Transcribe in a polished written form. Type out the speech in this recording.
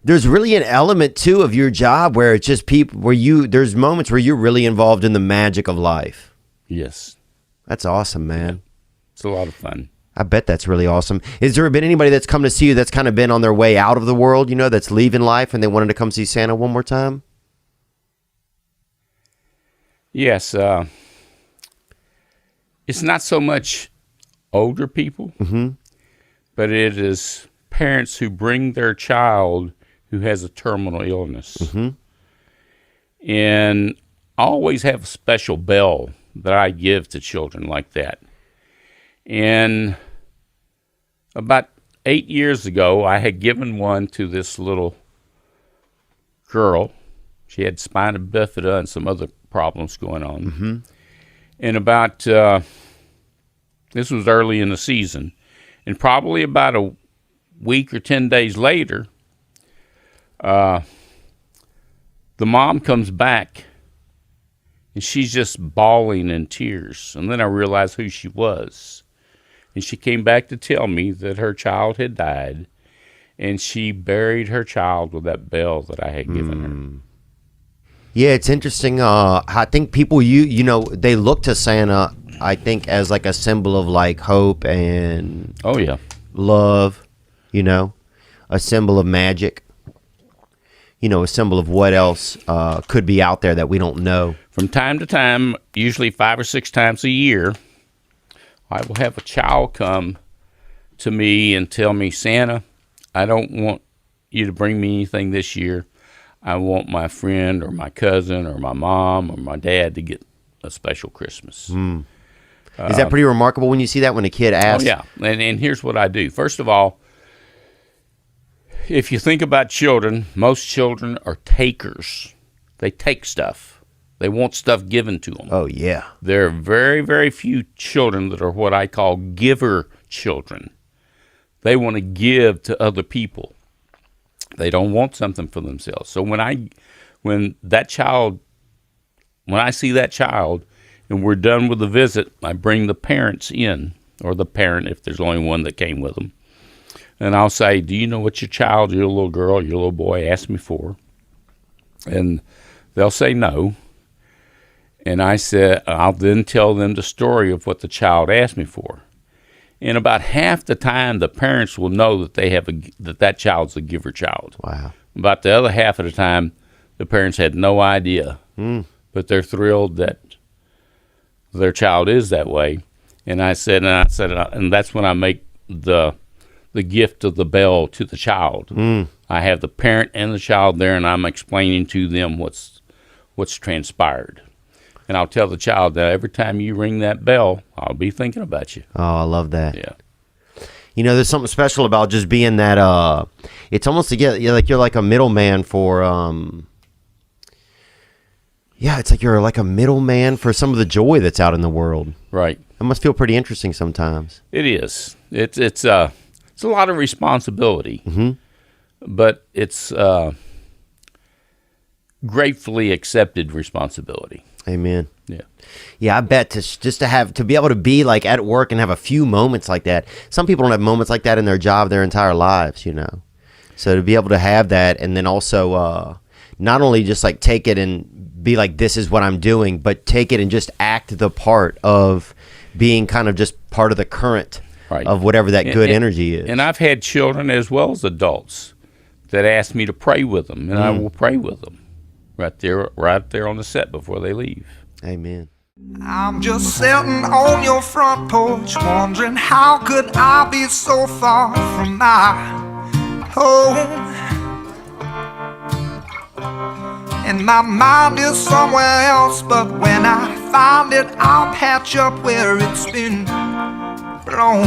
There's really an element too of your job where it's just people there's moments where you're really involved in the magic of life. Yes. That's awesome, man. Yeah. It's a lot of fun. I bet that's really awesome. Has there been anybody that's come to see you that's kind of been on their way out of the world, that's leaving life and they wanted to come see Santa one more time? Yes. It's not so much older people, but it is parents who bring their child who has a terminal illness. And I always have a special bell that I give to children like that. And about 8 years ago, I had given one to this little girl. She had spina bifida and some other problems going on. And about, this was early in the season, and probably about a week or 10 days later, the mom comes back, and she's just bawling in tears. And then I realized who she was. And she came back to tell me that her child had died, and she buried her child with that bell that I had given her. Yeah, it's interesting. I think people, they look to Santa, I think, as like a symbol of like hope and love, a symbol of magic, a symbol of what else could be out there that we don't know. From time to time, usually 5 or 6 times a year, I will have a child come to me and tell me, Santa, I don't want you to bring me anything this year. I want my friend or my cousin or my mom or my dad to get a special Christmas. Is that pretty remarkable when you see that when a kid asks? Oh, yeah. And here's what I do. First of all, if you think about children, most children are takers. They take stuff. They want stuff given to them. Oh, yeah. There are very, very few children that are what I call giver children. They want to give to other people. They don't want something for themselves. So when I see that child and we're done with the visit, I bring the parents in, or the parent if there's only one that came with them. And I'll say, do you know what your child, your little girl, your little boy asked me for? And they'll say no. And I'll then tell them the story of what the child asked me for. And about half the time, the parents will know that that child's a giver child. Wow. About the other half of the time, the parents had no idea. But they're thrilled that their child is that way. And and that's when I make the gift of the bell to the child. I have the parent and the child there, and I'm explaining to them what's transpired. And I'll tell the child that every time you ring that bell, I'll be thinking about you. Oh, I love that. Yeah. There's something special about just being that, it's almost you're like a middleman for, it's like you're like a middleman for some of the joy that's out in the world. Right. It must feel pretty interesting sometimes. It is. It's a lot of responsibility, but it's gratefully accepted responsibility. Amen. Yeah. Yeah, I bet to be able to be like at work and have a few moments like that. Some people don't have moments like that in their job their entire lives, So to be able to have that, and then also not only just like take it and be like, this is what I'm doing, but take it and just act the part of being kind of just part of the current of whatever that good energy is. And I've had children as well as adults that ask me to pray with them, and I will pray with them right there on the set before they leave. Amen. I'm just sitting on your front porch, wondering how could I be so far from my home. And my mind is somewhere else, but when I find it, I'll patch up where it's been blown.